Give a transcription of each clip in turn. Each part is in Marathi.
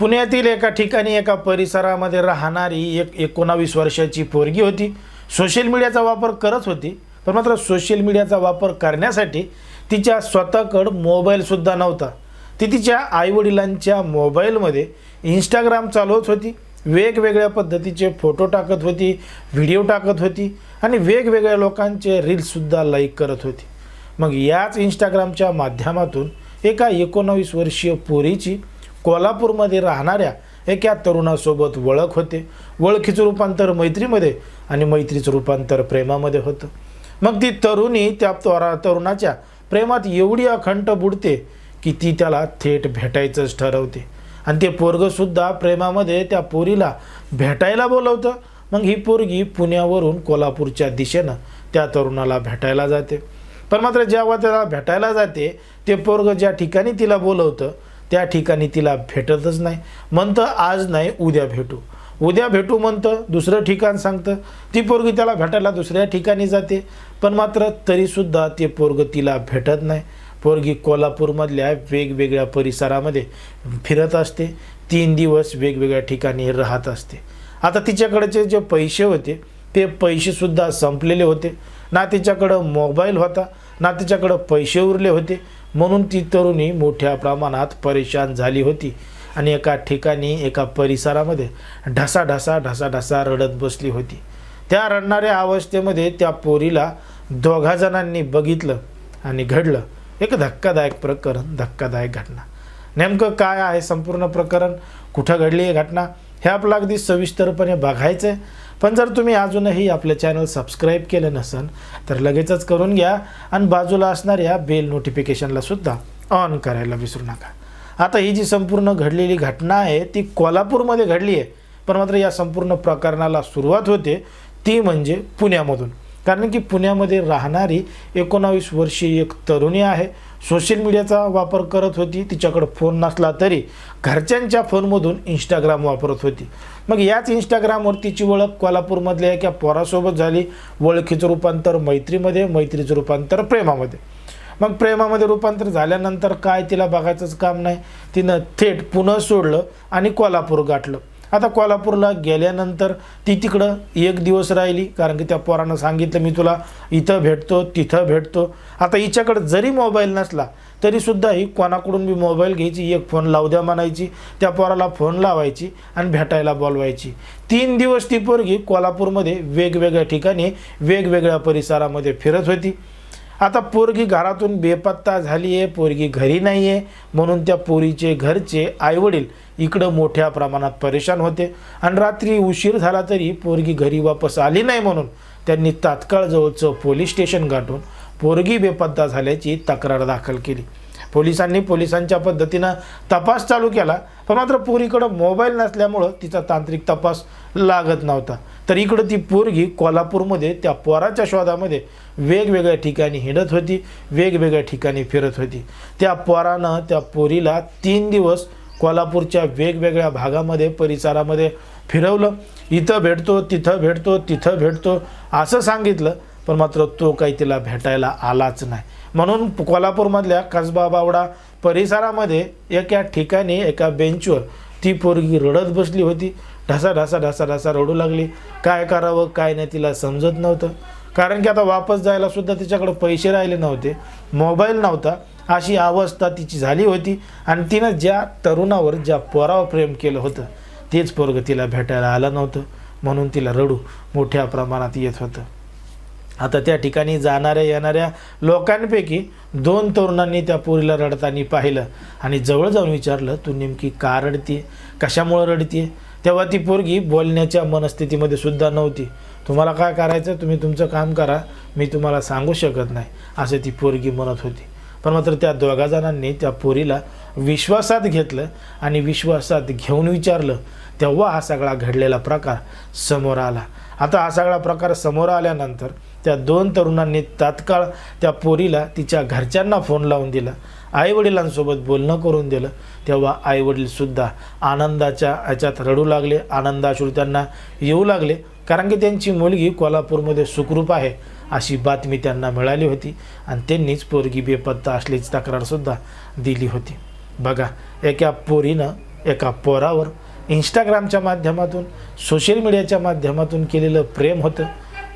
पुण्यातील एका ठिकाणी एका परिसरामध्ये राहणारी एक 19 वर्षाची पोरगी होती. सोशल मीडियाचा वापर करत होती, पण मात्र सोशल मीडियाचा वापर करण्यासाठी तिच्या स्वतःकडे मोबाईलसुद्धा नव्हता. ती तिच्या आईवडिलांच्या मोबाईलमध्ये इंस्टाग्राम चालवत होती, वेगवेगळ्या पद्धतीचे फोटो टाकत होती, व्हिडिओ टाकत होती आणि वेगवेगळ्या लोकांचे रील्ससुद्धा लाईक करत होती. मग याच इंस्टाग्रामच्या माध्यमातून एका 19 वर्षीय पोरीची कोल्हापूरमध्ये राहणाऱ्या एका तरुणासोबत ओळख होते. ओळखीचं रूपांतर मैत्रीमध्ये आणि मैत्रीचं रूपांतर प्रेमामध्ये होतं. मग ती तरुणी त्या तरुणाच्या प्रेमात एवढी अखंड बुडते की ती त्याला थेट भेटायचंच ठरवते आणि ते पोरगंसुद्धा प्रेमामध्ये त्या पोरीला भेटायला बोलवतं. मग ही पोरगी पुण्यावरून कोल्हापूरच्या दिशेनं त्या तरुणाला भेटायला जाते. पण मात्र जेव्हा त्याला भेटायला जाते ते पोरगं ज्या ठिकाणी तिला बोलवतं त्या ठिकाणी तिला भेटतच नाही. म्हणतं आज नाही उद्या भेटू, उद्या भेटू म्हणतं, दुसरं ठिकाण सांगतं. ती पोरगी त्याला भेटायला दुसऱ्या ठिकाणी जाते, पण मात्र तरीसुद्धा ते पोरगं तिला भेटत नाही. पोरगी कोल्हापूरमधल्या वेगवेगळ्या परिसरामध्ये फिरत असते. 3 दिवस वेगवेगळ्या ठिकाणी राहत असते. आता तिच्याकडचे जे पैसे होते ते पैसेसुद्धा संपलेले होते. ना तिच्याकडं मोबाईल होता, ना तिच्याकडं पैसे उरले होते. म्हणून ती तरुणी मोठ्या प्रमाणात परेशान झाली होती आणि एका ठिकाणी एका परिसरामध्ये ढसा रडत बसली होती. त्या रडणाऱ्या अवस्थेमध्ये त्या पोरीला 2 जणांनी बघितलं आणि घडलं एक धक्कादायक प्रकरण, धक्कादायक घटना. नेमकं काय आहे संपूर्ण प्रकरण, कुठं घडली ही घटना, हे आपलं अगदी सविस्तरपणे बघायचं आहे. पण जर तुम्ही अजूनही आपलं चॅनल सबस्क्राईब केलं नसेल तर लगेचच करून घ्या आणि बाजूला असणाऱ्या बेल नोटिफिकेशनला सुद्धा ऑन करायला विसरू नका. आता ही जी संपूर्ण घडलेली घटना आहे ती कोल्हापूरमध्ये घडली आहे, पण मात्र या संपूर्ण प्रकरणाला सुरुवात होते ती म्हणजे पुण्यामधून. कारण की पुण्यामध्ये राहणारी 19 वर्षीय एक तरुणी आहे. सोशल मीडियाचा वापर करत होती. तिच्याकडे फोन नसला तरी घरच्यांच्या फोनमधून इंस्टाग्राम वापरत होती. मग याच इंस्टाग्रामवर तिची ओळख कोल्हापूरमधल्या एका पोरासोबत झाली. ओळखीचं रूपांतर मैत्रीमध्ये, मैत्रीचं रूपांतर प्रेमामध्ये. मग प्रेमामध्ये रूपांतर झाल्यानंतर काय तिला बघायचंच काम नाही. तिनं थेट पुणे सोडलं आणि कोल्हापूर गाठलं. आता कोल्हापूरला गेल्यानंतर ती तिकडं 1 दिवस राहिली, कारण की त्या पोरानं सांगितलं मी तुला इथं भेटतो तिथं भेटतो. आता हिच्याकडं जरी मोबाईल नसला तरीसुद्धा ही कोणाकडून बी मोबाईल घ्यायची, एक फोन लावू द्या म्हणायची, त्या पोराला फोन लावायची आणि भेटायला बोलवायची. 3 दिवस ती पोरगी कोल्हापूरमध्ये वेगवेगळ्या ठिकाणी वेगवेगळ्या परिसरामध्ये फिरत होती. आता पोरगी घरातून बेपत्ता झाली आहे, पोरगी घरी नाही आहे. म्हणून त्या पोरीचे घरचे आईवडील इकडं मोठ्या प्रमाणात परेशान होते आणि रात्री उशीर झाला तरी पोरगी घरी वापस आली नाही. म्हणून त्यांनी तात्काळ जवळचं पोलीस स्टेशन गाठून पोरगी बेपत्ता झाल्याची तक्रार दाखल केली. पोलिसांच्या पद्धतीनं तपास चालू केला, पण मात्र पोरीकडं मोबाईल नसल्यामुळं तिचा तांत्रिक तपास लागत नव्हता. तर इकडं ती पोरगी कोल्हापूरमध्ये त्या पोराच्या शोधामध्ये वेगवेगळ्या ठिकाणी हिंडत होती, वेगवेगळ्या ठिकाणी फिरत होती. त्या पोरानं त्या पोरीला 3 दिवस कोल्हापूरच्या वेगवेगळ्या भागामध्ये परिसरामध्ये फिरवलं. इथं भेटतो तिथं भेटतो तिथं भेटतो असं सांगितलं, पण मात्र तो काही तिला भेटायला आलाच नाही. म्हणून कोल्हापूरमधल्या कसबा बावडा परिसरामध्ये एका ठिकाणी एका बेंचवर ती पोरगी रडत बसली होती. ढसा रडू लागली. काय करावं काय नाही तिला समजत नव्हतं, कारण की आता वापस जायला सुद्धा तिच्याकडे पैसे राहिले नव्हते, मोबाईल नव्हता. अशी अवस्था तिची झाली होती आणि तिनं ज्या तरुणावर, ज्या पोरावर प्रेम केलं होतं तेच पोरगं तिला भेटायला आलं नव्हतं. म्हणून तिला रडू मोठ्या प्रमाणात येत होतं. आता त्या ठिकाणी जाणाऱ्या येणाऱ्या लोकांपैकी 2 तरुणांनी त्या पोरीला रडताना पाहिलं आणि जवळ जाऊन विचारलं, तू नेमकी का रडतीये, कशामुळं रडतीये? तेव्हा ती पोरगी बोलण्याच्या मनस्थितीमध्ये सुद्धा नव्हती. तुम्हाला काय करायचं तुम्ही तुमचं काम करा, मी तुम्हाला सांगू शकत नाही, असे ती पोरगी म्हणत होती. पण मात्र त्या 2 जणांनी त्या पोरीला विश्वासात घेतलं आणि विश्वासात घेऊन विचारलं, तेव्हा हा सगळा घडलेला प्रकार समोर आला. आता हा सगळा प्रकार समोर आल्यानंतर त्या 2 तरुणांनी तात्काळ त्या पोरीला तिच्या घरच्यांना फोन लावून दिला, आईवडिलांसोबत बोलणं करून दिलं. तेव्हा आईवडीलसुद्धा आनंदाच्या ह्याच्यात रडू लागले, आनंदाश्रू त्यांना येऊ लागले, कारण की त्यांची मुलगी कोल्हापूरमध्ये सुखरूप आहे अशी बातमी त्यांना मिळाली होती आणि त्यांनीच पोरगी बेपत्ता असल्याची तक्रारसुद्धा दिली होती. बघा, एका पोरीनं एका पोरावर इंस्टाग्रामच्या माध्यमातून सोशल मीडियाच्या माध्यमातून केलेलं प्रेम होतं.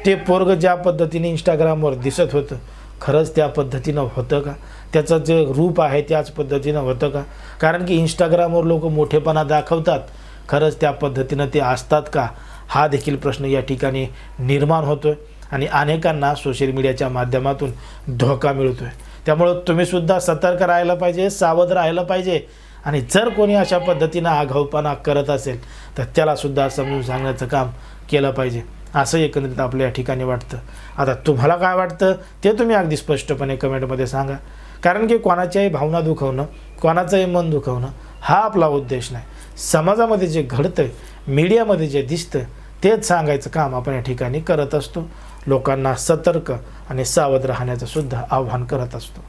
ते पोरगं ज्या पद्धतीने इंस्टाग्रामवर दिसत होतं खरंच त्या पद्धतीनं होतं का? त्याचं जे रूप आहे त्याच पद्धतीनं होतं का? कारण की इंस्टाग्रामवर लोक मोठेपणा दाखवतात, खरंच त्या पद्धतीनं ते असतात का? हा देखील प्रश्न या ठिकाणी निर्माण होतो आहे आणि अनेकांना सोशल मीडियाच्या माध्यमातून धोका मिळतो आहे. त्यामुळं तुम्हीसुद्धा सतर्क राहायला पाहिजे, सावध राहायला पाहिजे आणि जर कोणी अशा पद्धतीनं आगाऊपणा करत असेल तर त्यालासुद्धा समजून सांगण्याचं काम केलं पाहिजे, असं एकंदरीत आपल्या या ठिकाणी वाटतं. आता तुम्हाला काय वाटतं ते तुम्ही अगदी स्पष्टपणे कमेंटमध्ये सांगा. कारण की कोणाच्याही भावना दुखवणं, कोणाचंही मन दुखवणं हा आपला उद्देश नाही. समाजामध्ये जे घडतं, मीडियामध्ये जे दिसतं तेच सांगायचं काम आपण या ठिकाणी करत असतो. लोकांना सतर्क आणि सावध राहण्याचं सुद्धा आव्हान करत असतो.